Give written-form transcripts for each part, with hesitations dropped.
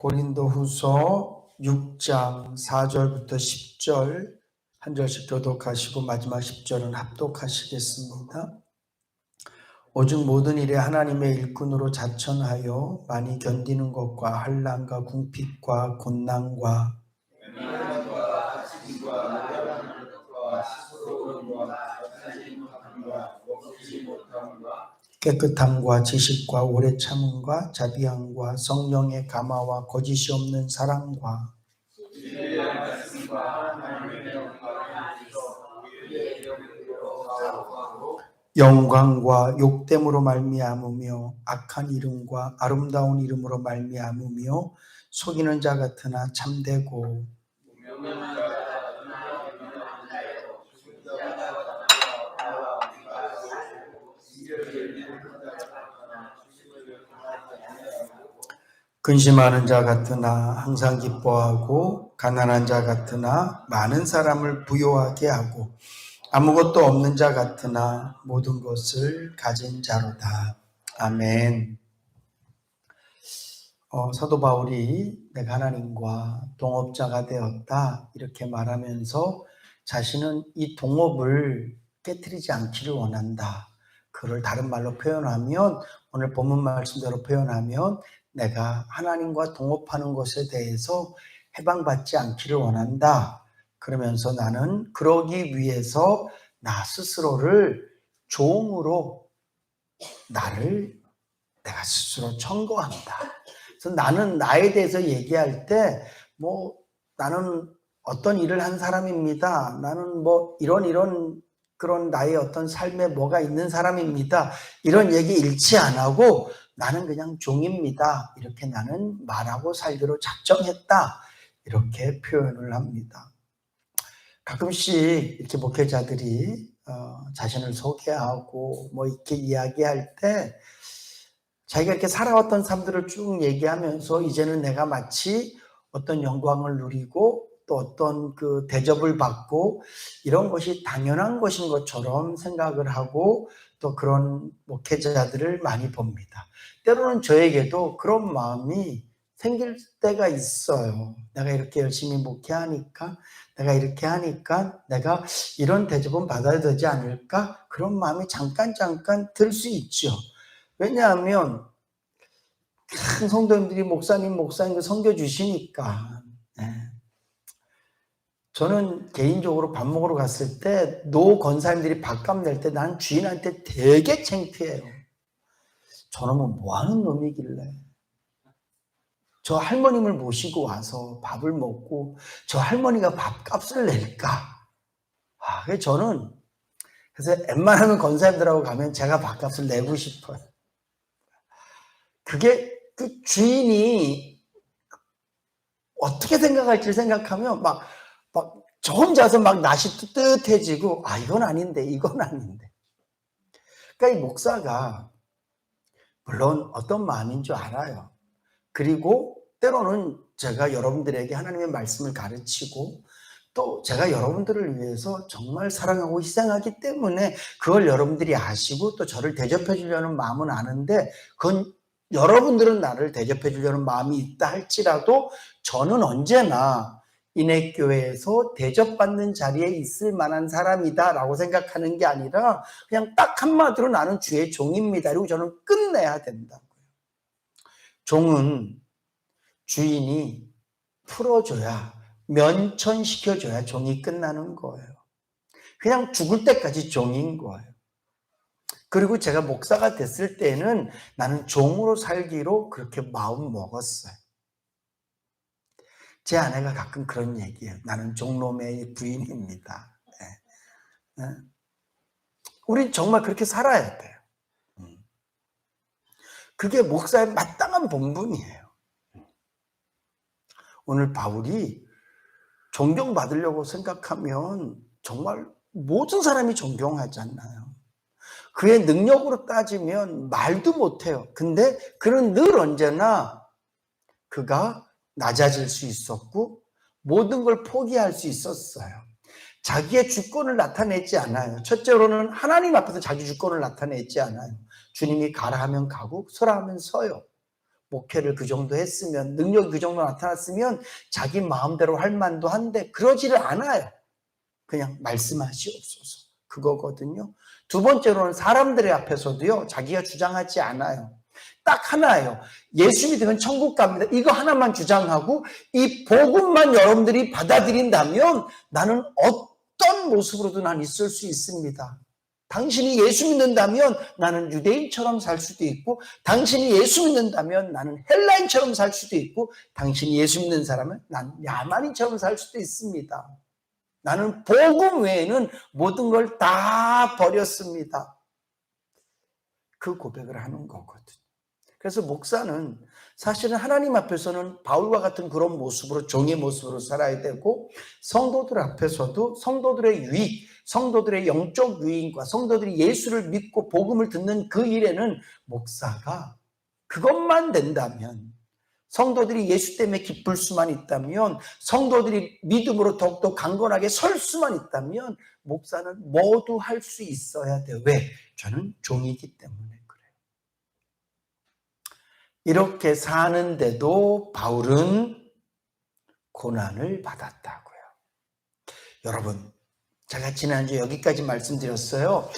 고린도후서 6장 4절부터 10절 한 절씩 교독하시고 마지막 10절은 합독하시겠습니다. 오직 모든 일에 하나님의 일꾼으로 자천하여 많이 견디는 것과 환난과 궁핍과 곤난과 깨끗함과 지식과 오래 참음과 자비함과 성령의 감화와 거짓이 없는 사랑과 영광과 욕됨으로 말미암으며 악한 이름과 아름다운 이름으로 말미암으며 속이는 자 같으나 참되고 근심하는 자 같으나 항상 기뻐하고 가난한 자 같으나 많은 사람을 부요하게 하고 아무것도 없는 자 같으나 모든 것을 가진 자로다. 아멘. 사도 바울이 내가 하나님과 동업자가 되었다 이렇게 말하면서 자신은 이 동업을 깨트리지 않기를 원한다. 그걸 다른 말로 표현하면 오늘 본문 말씀대로 표현하면 내가 하나님과 동업하는 것에 대해서 해방받지 않기를 원한다. 그러면서 나는 그러기 위해서 나 스스로를 종으로 내가 스스로 청거한다. 그래서 나는 나에 대해서 얘기할 때 나는 어떤 일을 한 사람입니다. 나는 이런 그런 나의 어떤 삶에 뭐가 있는 사람입니다. 이런 얘기 일치 안 하고 나는 그냥 종입니다. 이렇게 나는 말하고 살기로 작정했다. 이렇게 표현을 합니다. 가끔씩 이렇게 목회자들이 자신을 소개하고 이렇게 이야기할 때 자기가 이렇게 살아왔던 삶들을 쭉 얘기하면서 이제는 내가 마치 어떤 영광을 누리고 또 어떤 그 대접을 받고 이런 것이 당연한 것인 것처럼 생각을 하고 또 그런 목회자들을 많이 봅니다. 때로는 저에게도 그런 마음이 생길 때가 있어요. 내가 이렇게 열심히 목회하니까 내가 이렇게 하니까 내가 이런 대접은 받아야 되지 않을까? 그런 마음이 잠깐 들 수 있죠. 왜냐하면 큰 성도님들이 목사님 섬겨주시니까. 저는 개인적으로 밥 먹으러 갔을 때 노 권사님들이 밥값 낼 때 난 주인한테 되게 창피해요. 저놈은 뭐하는 놈이길래 저 할머님을 모시고 와서 밥을 먹고 저 할머니가 밥값을 낼까? 그래서 저는 웬만하면 권사님들하고 가면 제가 밥값을 내고 싶어요. 그게 그 주인이 어떻게 생각할지 생각하면 저 혼자서 낯이 뜨뜻해지고 이건 아닌데. 그러니까 이 목사가 물론 어떤 마음인 줄 알아요. 그리고 때로는 제가 여러분들에게 하나님의 말씀을 가르치고 또 제가 여러분들을 위해서 정말 사랑하고 희생하기 때문에 그걸 여러분들이 아시고 또 저를 대접해 주려는 마음은 아는데 그건 여러분들은 나를 대접해 주려는 마음이 있다 할지라도 저는 언제나 인해교회에서 대접받는 자리에 있을 만한 사람이다 라고 생각하는 게 아니라 그냥 딱 한마디로 나는 주의 종입니다. 그리고 저는 끝내야 된다고요. 종은 주인이 풀어줘야 면천시켜줘야 종이 끝나는 거예요. 그냥 죽을 때까지 종인 거예요. 그리고 제가 목사가 됐을 때는 나는 종으로 살기로 그렇게 마음 먹었어요. 제 아내가 가끔 그런 얘기해요. 나는 종놈의 부인입니다. 우린 정말 그렇게 살아야 돼요. 그게 목사의 마땅한 본분이에요. 오늘 바울이 존경받으려고 생각하면 정말 모든 사람이 존경하잖아요. 그의 능력으로 따지면 말도 못해요. 근데 그는 늘 언제나 그가 낮아질 수 있었고 모든 걸 포기할 수 있었어요. 자기의 주권을 나타내지 않아요. 첫째로는 하나님 앞에서 자기 주권을 나타내지 않아요. 주님이 가라 하면 가고 서라 하면 서요. 목회를 그 정도 했으면, 능력이 그 정도 나타났으면 자기 마음대로 할 만도 한데 그러지를 않아요. 그냥 말씀하시옵소서, 그거거든요. 두 번째로는 사람들의 앞에서도요, 자기가 주장하지 않아요. 딱 하나예요. 예수 믿으면 천국 갑니다. 이거 하나만 주장하고 이 복음만 여러분들이 받아들인다면 나는 어떤 모습으로도 난 있을 수 있습니다. 당신이 예수 믿는다면 나는 유대인처럼 살 수도 있고, 당신이 예수 믿는다면 나는 헬라인처럼 살 수도 있고, 당신이 예수 믿는 사람은 난 야만인처럼 살 수도 있습니다. 나는 복음 외에는 모든 걸 다 버렸습니다. 그 고백을 하는 거거든요. 그래서 목사는 사실은 하나님 앞에서는 바울과 같은 그런 모습으로, 종의 모습으로 살아야 되고, 성도들 앞에서도 성도들의 유익, 성도들의 영적 유익과 성도들이 예수를 믿고 복음을 듣는 그 일에는 목사가 그것만 된다면, 성도들이 예수 때문에 기쁠 수만 있다면, 성도들이 믿음으로 더욱더 강건하게 설 수만 있다면 목사는 모두 할 수 있어야 돼요. 왜? 저는 종이기 때문에 그래요. 이렇게 사는데도 바울은 고난을 받았다고요. 여러분, 제가 지난주에 여기까지 말씀드렸어요.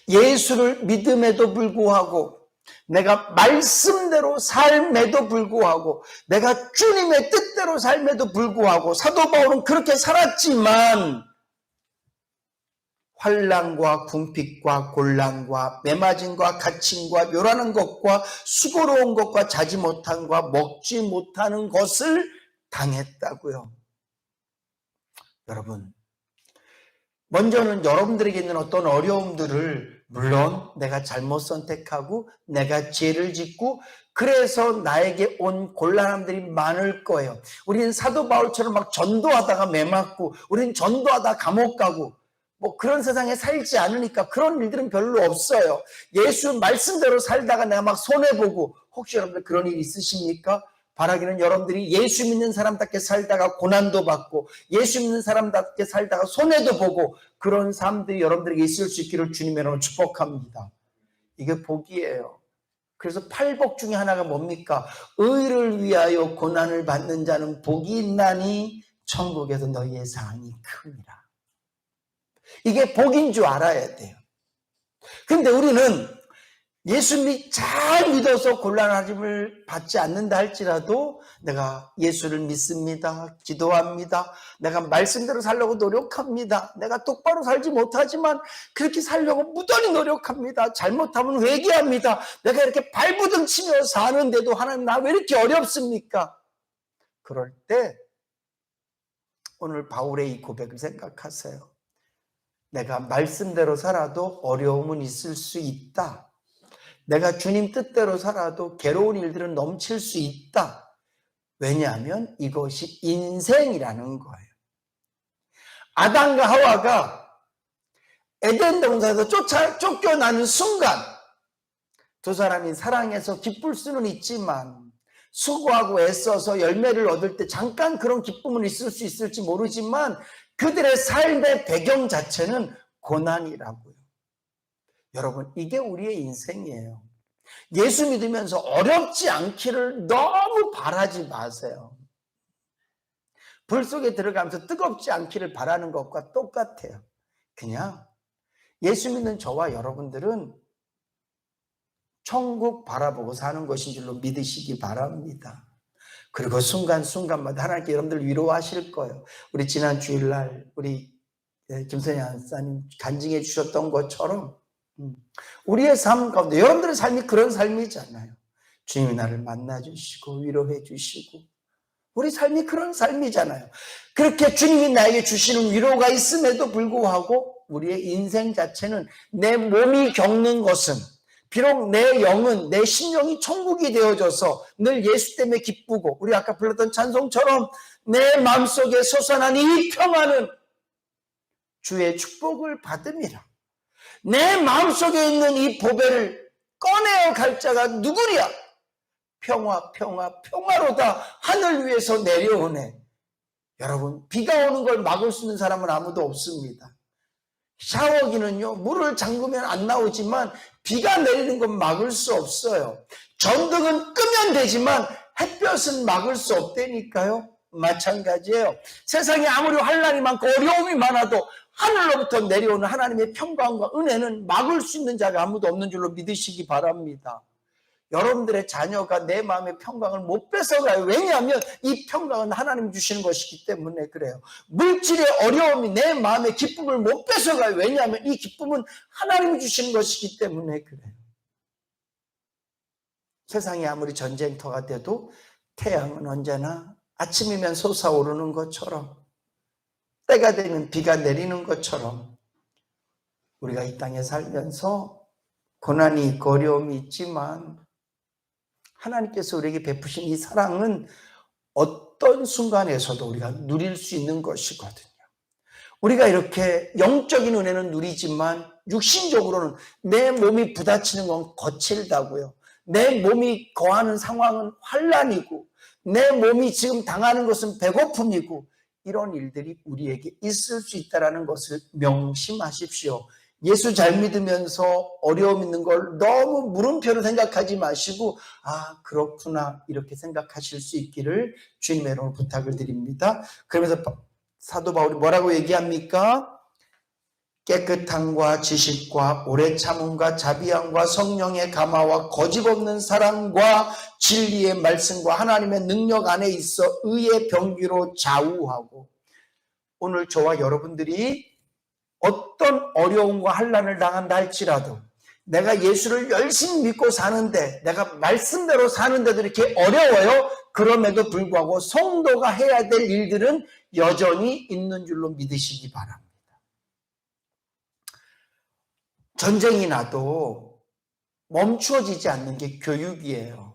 예수를 믿음에도 불구하고, 내가 말씀대로 삶에도 불구하고, 내가 주님의 뜻대로 삶에도 불구하고, 사도 바울은 그렇게 살았지만 환난과 궁핍과 곤란과 매맞음과 갇힘과 요란한 것과 수고로운 것과 자지 못한 것과 먹지 못하는 것을 당했다고요. 여러분, 먼저는 여러분들에게 있는 어떤 어려움들을, 물론 내가 잘못 선택하고 내가 죄를 짓고 그래서 나에게 온 곤란함들이 많을 거예요. 우리는 사도 바울처럼 막 전도하다가 매맞고, 우리는 전도하다가 감옥 가고, 뭐 그런 세상에 살지 않으니까 그런 일들은 별로 없어요. 예수 말씀대로 살다가 내가 막 손해보고, 혹시 여러분들 그런 일 있으십니까? 바라기는 여러분들이 예수 믿는 사람답게 살다가 고난도 받고, 예수 믿는 사람답게 살다가 손해도 보고, 그런 삶들이 여러분들에게 있을 수 있기를 주님의 이름으로 축복합니다. 이게 복이에요. 그래서 팔복 중에 하나가 뭡니까? 의를 위하여 고난을 받는 자는 복이 있나니 천국에서 너희의 상이 큽니다. 이게 복인 줄 알아야 돼요. 근데 우리는 예수님이 잘 믿어서 곤란함을 받지 않는다 할지라도, 내가 예수를 믿습니다, 기도합니다, 내가 말씀대로 살려고 노력합니다, 내가 똑바로 살지 못하지만 그렇게 살려고 무던히 노력합니다, 잘못하면 회개합니다, 내가 이렇게 발부둥 치며 사는데도 하나님 나 왜 이렇게 어렵습니까? 그럴 때 오늘 바울의 이 고백을 생각하세요. 내가 말씀대로 살아도 어려움은 있을 수 있다. 내가 주님 뜻대로 살아도 괴로운 일들은 넘칠 수 있다. 왜냐하면 이것이 인생이라는 거예요. 아담과 하와가 에덴 동산에서 쫓겨나는 순간 두 사람이 사랑해서 기쁠 수는 있지만, 수고하고 애써서 열매를 얻을 때 잠깐 그런 기쁨은 있을 수 있을지 모르지만 그들의 삶의 배경 자체는 고난이라고요. 여러분, 이게 우리의 인생이에요. 예수 믿으면서 어렵지 않기를 너무 바라지 마세요. 불 속에 들어가면서 뜨겁지 않기를 바라는 것과 똑같아요. 그냥 예수 믿는 저와 여러분들은 천국 바라보고 사는 것인 줄로 믿으시기 바랍니다. 그리고 순간순간마다 하나님께 여러분들 위로하실 거예요. 우리 지난 주일날 우리 김선희 안사님 간증해 주셨던 것처럼 우리의 삶 가운데, 여러분들의 삶이 그런 삶이잖아요. 주님이 나를 만나주시고 위로해 주시고, 우리 삶이 그런 삶이잖아요. 그렇게 주님이 나에게 주시는 위로가 있음에도 불구하고 우리의 인생 자체는, 내 몸이 겪는 것은, 비록 내 영은, 내 심령이 천국이 되어져서 늘 예수 때문에 기쁘고, 우리 아까 불렀던 찬송처럼 내 마음속에 솟아난 이 평화는 주의 축복을 받음이라. 내 마음속에 있는 이 보배를 꺼내어 갈 자가 누구랴? 평화, 평화, 평화로다 하늘 위에서 내려오네. 여러분, 비가 오는 걸 막을 수 있는 사람은 아무도 없습니다. 샤워기는요, 물을 잠그면 안 나오지만 비가 내리는 건 막을 수 없어요. 전등은 끄면 되지만 햇볕은 막을 수 없다니까요. 마찬가지예요. 세상에 아무리 환난이 많고 어려움이 많아도 하늘로부터 내려오는 하나님의 평강과 은혜는 막을 수 있는 자가 아무도 없는 줄로 믿으시기 바랍니다. 여러분들의 자녀가 내 마음의 평강을 못 뺏어가요. 왜냐하면 이 평강은 하나님이 주시는 것이기 때문에 그래요. 물질의 어려움이 내 마음의 기쁨을 못 뺏어가요. 왜냐하면 이 기쁨은 하나님이 주시는 것이기 때문에 그래요. 세상이 아무리 전쟁터가 돼도 태양은 언제나 아침이면 솟아오르는 것처럼, 때가 되면 비가 내리는 것처럼 우리가 이 땅에 살면서 고난이 있고 어려움이 있지만 하나님께서 우리에게 베푸신 이 사랑은 어떤 순간에서도 우리가 누릴 수 있는 것이거든요. 우리가 이렇게 영적인 은혜는 누리지만 육신적으로는 내 몸이 부딪히는 건 거칠다고요. 내 몸이 거하는 상황은 환난이고 내 몸이 지금 당하는 것은 배고픔이고 이런 일들이 우리에게 있을 수 있다는 것을 명심하십시오. 예수 잘 믿으면서 어려움 있는 걸 너무 물음표로 생각하지 마시고 그렇구나 이렇게 생각하실 수 있기를 주님의 이름으로 부탁을 드립니다. 그러면서 사도 바울이 뭐라고 얘기합니까? 깨끗함과 지식과 오래 참음과 자비함과 성령의 감화와 거짓없는 사랑과 진리의 말씀과 하나님의 능력 안에 있어 의의 병기로 좌우하고, 오늘 저와 여러분들이 어떤 어려움과 환난을 당한다 할지라도 내가 예수를 열심히 믿고 사는데, 내가 말씀대로 사는데도 이렇게 어려워요. 그럼에도 불구하고 성도가 해야 될 일들은 여전히 있는 줄로 믿으시기 바랍니다. 전쟁이 나도 멈추어지지 않는 게 교육이에요.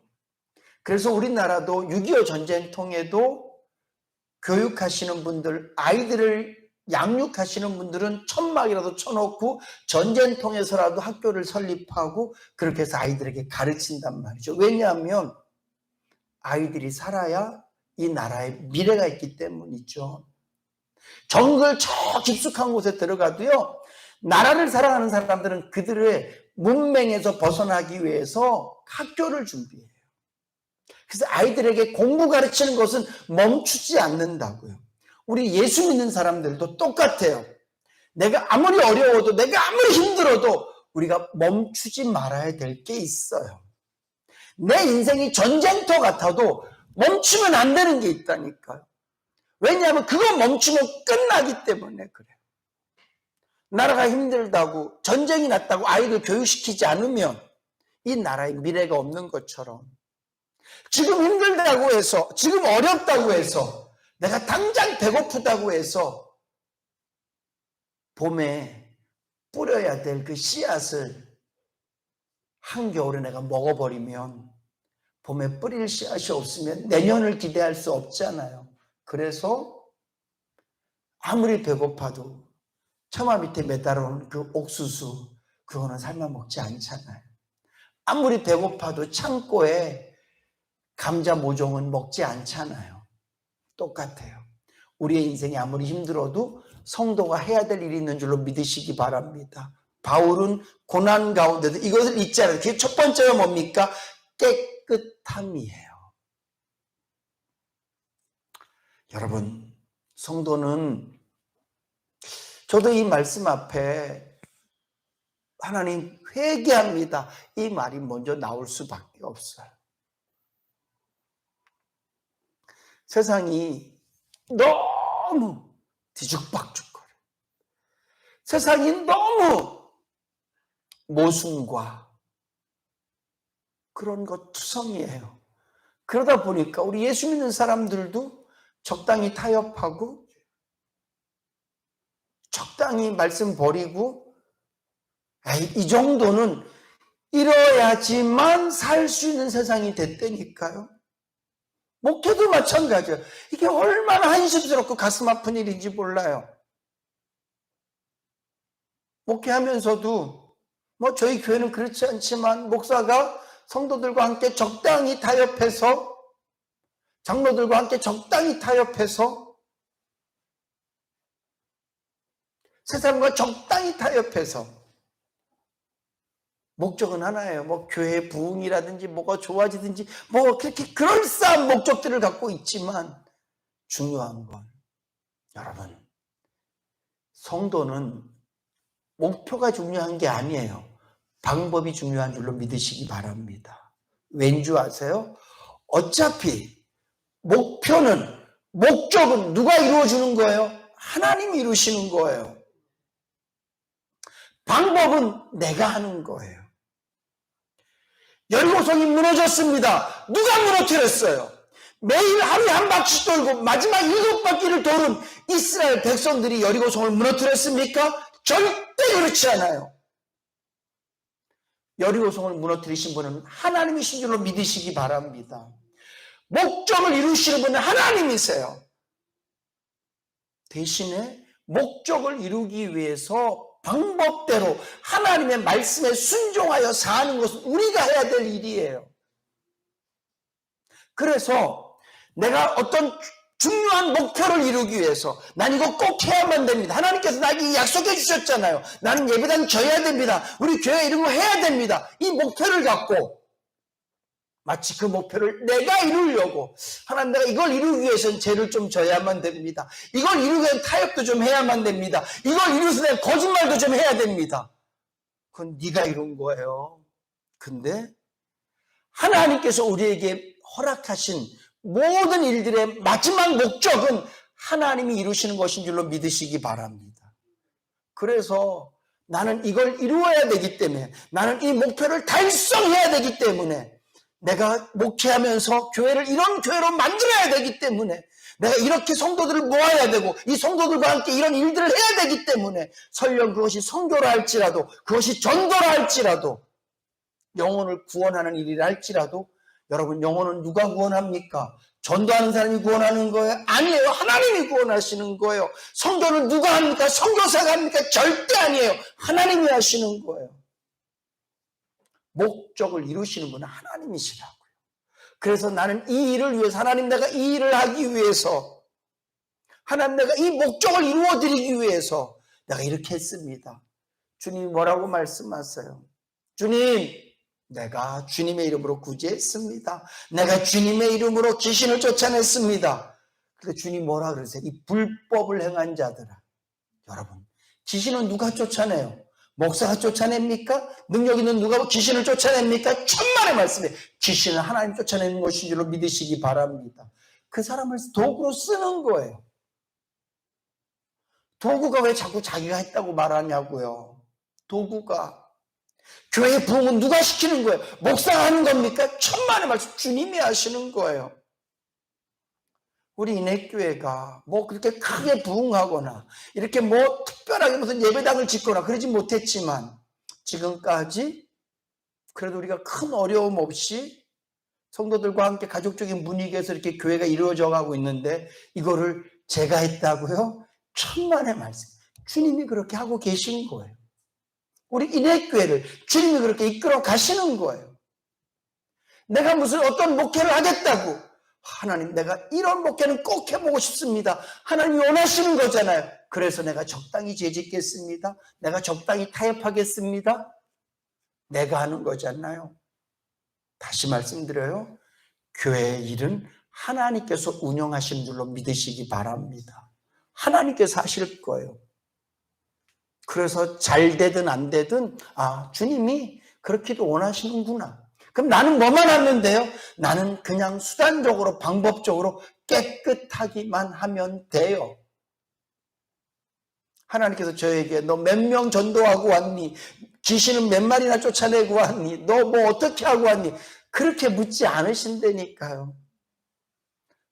그래서 우리나라도 6.25 전쟁통에도 교육하시는 분들, 아이들을 양육하시는 분들은 천막이라도 쳐놓고 전쟁통에서라도 학교를 설립하고 그렇게 해서 아이들에게 가르친단 말이죠. 왜냐하면 아이들이 살아야 이 나라의 미래가 있기 때문이죠. 정글 저 깊숙한 곳에 들어가도요, 나라를 사랑하는 사람들은 그들의 문맹에서 벗어나기 위해서 학교를 준비해요. 그래서 아이들에게 공부 가르치는 것은 멈추지 않는다고요. 우리 예수 믿는 사람들도 똑같아요. 내가 아무리 어려워도, 내가 아무리 힘들어도 우리가 멈추지 말아야 될 게 있어요. 내 인생이 전쟁터 같아도 멈추면 안 되는 게 있다니까요. 왜냐하면 그거 멈추면 끝나기 때문에 그래요. 나라가 힘들다고, 전쟁이 났다고 아이들 교육시키지 않으면 이 나라의 미래가 없는 것처럼, 지금 힘들다고 해서, 지금 어렵다고 해서, 내가 당장 배고프다고 해서 봄에 뿌려야 될 그 씨앗을 한겨울에 내가 먹어버리면 봄에 뿌릴 씨앗이 없으면 내년을 기대할 수 없잖아요. 그래서 아무리 배고파도 처마 밑에 매달아온 그 옥수수, 그거는 삶아 먹지 않잖아요. 아무리 배고파도 창고에 감자 모종은 먹지 않잖아요. 똑같아요. 우리의 인생이 아무리 힘들어도 성도가 해야 될 일이 있는 줄로 믿으시기 바랍니다. 바울은 고난 가운데도 이것을 잊지 않아요. 그게 첫 번째가 뭡니까? 깨끗함이에요. 여러분, 성도는, 저도 이 말씀 앞에 하나님 회개합니다, 이 말이 먼저 나올 수밖에 없어요. 세상이 너무 뒤죽박죽거려. 세상이 너무 모순과 그런 것 투성이에요. 그러다 보니까 우리 예수 믿는 사람들도 적당히 타협하고 적당히 말씀 버리고 이 정도는 이뤄야지만 살 수 있는 세상이 됐다니까요. 목회도 마찬가지예요. 이게 얼마나 한심스럽고 가슴 아픈 일인지 몰라요. 목회하면서도 저희 교회는 그렇지 않지만 목사가 성도들과 함께 적당히 타협해서, 장로들과 함께 적당히 타협해서, 세상과 적당히 타협해서 목적은 하나예요. 뭐 교회 부흥이라든지 뭐가 좋아지든지 뭐 그렇게 그럴싸한 목적들을 갖고 있지만 중요한 건 여러분, 성도는 목표가 중요한 게 아니에요. 방법이 중요한 줄로 믿으시기 바랍니다. 왠 줄 아세요? 어차피 목적은 누가 이루어주는 거예요? 하나님이 이루시는 거예요. 방법은 내가 하는 거예요. 여리고성이 무너졌습니다. 누가 무너뜨렸어요? 매일 하루에 한 바퀴 돌고 마지막 7바퀴를 도는 이스라엘 백성들이 여리고성을 무너뜨렸습니까? 절대 그렇지 않아요. 여리고성을 무너뜨리신 분은 하나님이신 줄로 믿으시기 바랍니다. 목적을 이루시는 분은 하나님이세요. 대신에 목적을 이루기 위해서 방법대로 하나님의 말씀에 순종하여 사는 것은 우리가 해야 될 일이에요. 그래서 내가 어떤 중요한 목표를 이루기 위해서 난 이거 꼭 해야만 됩니다. 하나님께서 나에게 약속해 주셨잖아요. 나는 예배당 져야 됩니다. 우리 교회 이런 거 해야 됩니다. 이 목표를 갖고 마치 그 목표를 내가 이루려고 하나님, 내가 이걸 이루기 위해서는 죄를 좀 져야만 됩니다. 이걸 이루기 위해서는 타협도 좀 해야만 됩니다. 이걸 이루기 위해서 내가 거짓말도 좀 해야 됩니다. 그건 네가 이룬 거예요. 근데 하나님께서 우리에게 허락하신 모든 일들의 마지막 목적은 하나님이 이루시는 것인 줄로 믿으시기 바랍니다. 그래서 나는 이걸 이루어야 되기 때문에, 나는 이 목표를 달성해야 되기 때문에, 내가 목회하면서 교회를 이런 교회로 만들어야 되기 때문에, 내가 이렇게 성도들을 모아야 되고 이 성도들과 함께 이런 일들을 해야 되기 때문에, 설령 그것이 선교라 할지라도, 그것이 전도라 할지라도, 영혼을 구원하는 일이라 할지라도, 여러분, 영혼은 누가 구원합니까? 전도하는 사람이 구원하는 거예요? 아니에요. 하나님이 구원하시는 거예요. 선교를 누가 합니까? 선교사가 합니까? 절대 아니에요. 하나님이 하시는 거예요. 목적을 이루시는 분은 하나님이시라고요. 그래서 나는 이 일을 위해서, 하나님, 내가 이 일을 하기 위해서, 하나님, 내가 이 목적을 이루어드리기 위해서 내가 이렇게 했습니다. 주님이 뭐라고 말씀하세요? 주님, 내가 주님의 이름으로 구제했습니다. 내가 주님의 이름으로 귀신을 쫓아냈습니다. 그러니까 주님 뭐라 그러세요? 이 불법을 행한 자들아. 여러분, 귀신은 누가 쫓아내요? 목사가 쫓아냅니까? 능력 있는 누가 귀신을 쫓아냅니까? 천만의 말씀에 귀신은 하나님 쫓아내는 것인 줄로 믿으시기 바랍니다. 그 사람을 도구로 쓰는 거예요. 도구가 왜 자꾸 자기가 했다고 말하냐고요. 도구가. 교회 부흥은 누가 시키는 거예요? 목사가 하는 겁니까? 천만의 말씀, 주님이 하시는 거예요. 우리 인해교회가 뭐 그렇게 크게 부흥하거나 이렇게 뭐 특별하게 무슨 예배당을 짓거나 그러지 못했지만, 지금까지 그래도 우리가 큰 어려움 없이 성도들과 함께 가족적인 분위기에서 이렇게 교회가 이루어져 가고 있는데, 이거를 제가 했다고요? 천만의 말씀, 주님이 그렇게 하고 계신 거예요. 우리 인해교회를 주님이 그렇게 이끌어 가시는 거예요. 내가 무슨 어떤 목회를 하겠다고, 하나님, 내가 이런 목회는 꼭 해보고 싶습니다. 하나님이 원하시는 거잖아요. 그래서 내가 적당히 죄짓겠습니다. 내가 적당히 타협하겠습니다. 내가 하는 거잖아요. 다시 말씀드려요. 교회의 일은 하나님께서 운영하시는 줄로 믿으시기 바랍니다. 하나님께서 하실 거예요. 그래서 잘 되든 안 되든, 아, 주님이 그렇게도 원하시는구나. 그럼 나는 뭐만 하면 돼요? 나는 그냥 수단적으로, 방법적으로 깨끗하기만 하면 돼요. 하나님께서 저에게 너 몇 명 전도하고 왔니? 귀신은 몇 마리나 쫓아내고 왔니? 너 뭐 어떻게 하고 왔니? 그렇게 묻지 않으신다니까요.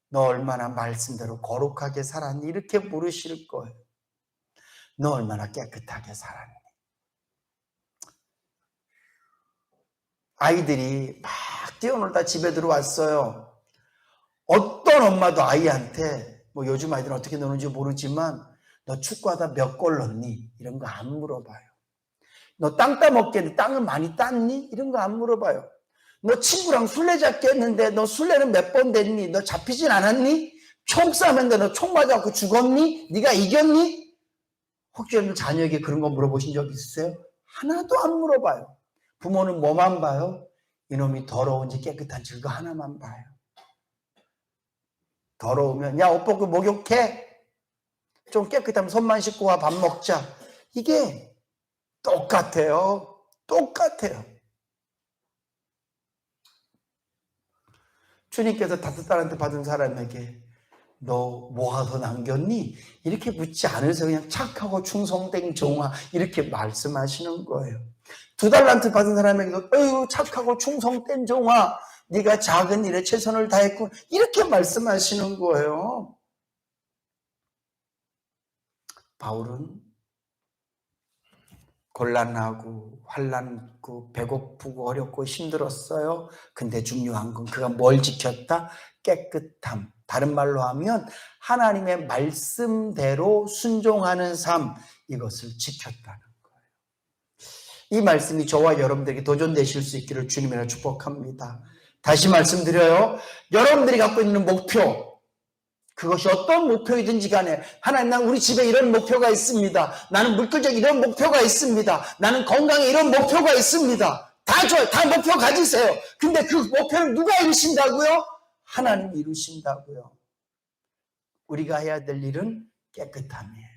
너 얼마나 말씀대로 거룩하게 살았니? 이렇게 물으실 거예요. 너 얼마나 깨끗하게 살았니? 아이들이 막 뛰어놀다 집에 들어왔어요. 어떤 엄마도 아이한테, 뭐 요즘 아이들은 어떻게 노는지 모르지만, 너 축구하다 몇 골 넣니? 이런 거 안 물어봐요. 너 땅 따먹겠니? 땅을 많이 땄니? 이런 거 안 물어봐요. 너 친구랑 술래잡기 했는데 너 술래는 몇 번 됐니? 너 잡히진 않았니? 총 쐈는데 너 총 맞아갖고 죽었니? 네가 이겼니? 혹시 여러분 자녀에게 그런 거 물어보신 적 있으세요? 하나도 안 물어봐요. 부모는 뭐만 봐요? 이놈이 더러운지 깨끗한지 그거 하나만 봐요. 더러우면 야, 옷 벗고 목욕해. 좀 깨끗하면 손만 씻고 와, 밥 먹자. 이게 똑같아요. 똑같아요. 주님께서 5달란트 받은 사람에게 너 뭐가 더 남겼니? 이렇게 묻지 않으셔서 그냥 착하고 충성된 종아 이렇게 말씀하시는 거예요. 2달란트 받은 사람에게도 어휴 착하고 충성된 종아 네가 작은 일에 최선을 다했군 이렇게 말씀하시는 거예요. 바울은 곤란하고 환난고 배고프고 어렵고 힘들었어요. 근데 중요한 건 그가 뭘 지켰다? 깨끗함. 다른 말로 하면 하나님의 말씀대로 순종하는 삶, 이것을 지켰다는 거예요. 이 말씀이 저와 여러분들에게 도전되실 수 있기를 주님으로 축복합니다. 다시 말씀드려요. 여러분들이 갖고 있는 목표, 그것이 어떤 목표이든지 간에 하나님 난 우리 집에 이런 목표가 있습니다. 나는 물질적 이런 목표가 있습니다. 나는 건강에 이런 목표가 있습니다. 다 좋아요. 다 목표 가지세요. 근데 그 목표는 누가 이루신다고요? 하나님이 이루신다고요. 우리가 해야 될 일은 깨끗함이에요.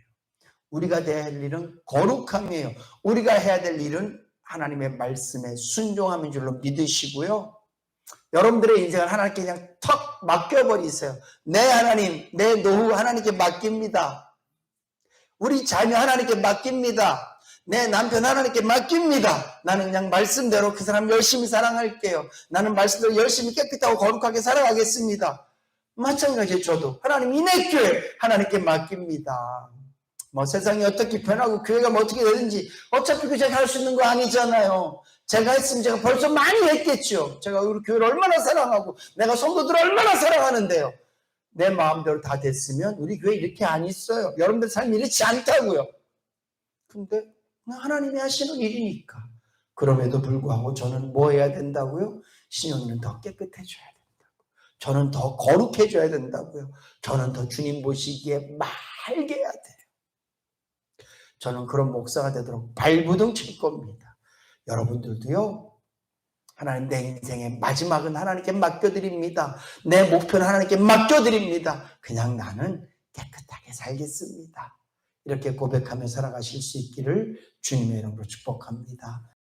우리가 해야 할 일은 거룩함이에요. 우리가 해야 될 일은 하나님의 말씀에 순종함인 줄로 믿으시고요. 여러분들의 인생을 하나님께 그냥 턱 맡겨버리세요. 내 하나님, 내 노후 하나님께 맡깁니다. 우리 자녀 하나님께 맡깁니다. 내 남편 하나님께 맡깁니다. 나는 그냥 말씀대로 그 사람 열심히 사랑할게요. 나는 말씀대로 열심히 깨끗하고 거룩하게 살아가겠습니다. 마찬가지로 저도 하나님 이내 교회 하나님께 맡깁니다. 뭐 세상이 어떻게 변하고 교회가 뭐 어떻게 되든지 어차피 그 제가 할 수 있는 거 아니잖아요. 제가 했으면 제가 벌써 많이 했겠죠. 제가 우리 교회를 얼마나 사랑하고 내가 성도들을 얼마나 사랑하는데요. 내 마음대로 다 됐으면 우리 교회 이렇게 안 있어요. 여러분들 삶이 이렇지 않다고요. 근데 하나님이 하시는 일이니까. 그럼에도 불구하고 저는 뭐 해야 된다고요? 신영이는 더 깨끗해져야 된다고. 저는 더 거룩해져야 된다고요. 저는 더 주님 보시기에 맑게 해야 돼요. 저는 그런 목사가 되도록 발부둥 칠 겁니다. 여러분들도요. 하나님 내 인생의 마지막은 하나님께 맡겨드립니다. 내 목표는 하나님께 맡겨드립니다. 그냥 나는 깨끗하게 살겠습니다. 이렇게 고백하며 살아가실 수 있기를 주님의 이름으로 축복합니다.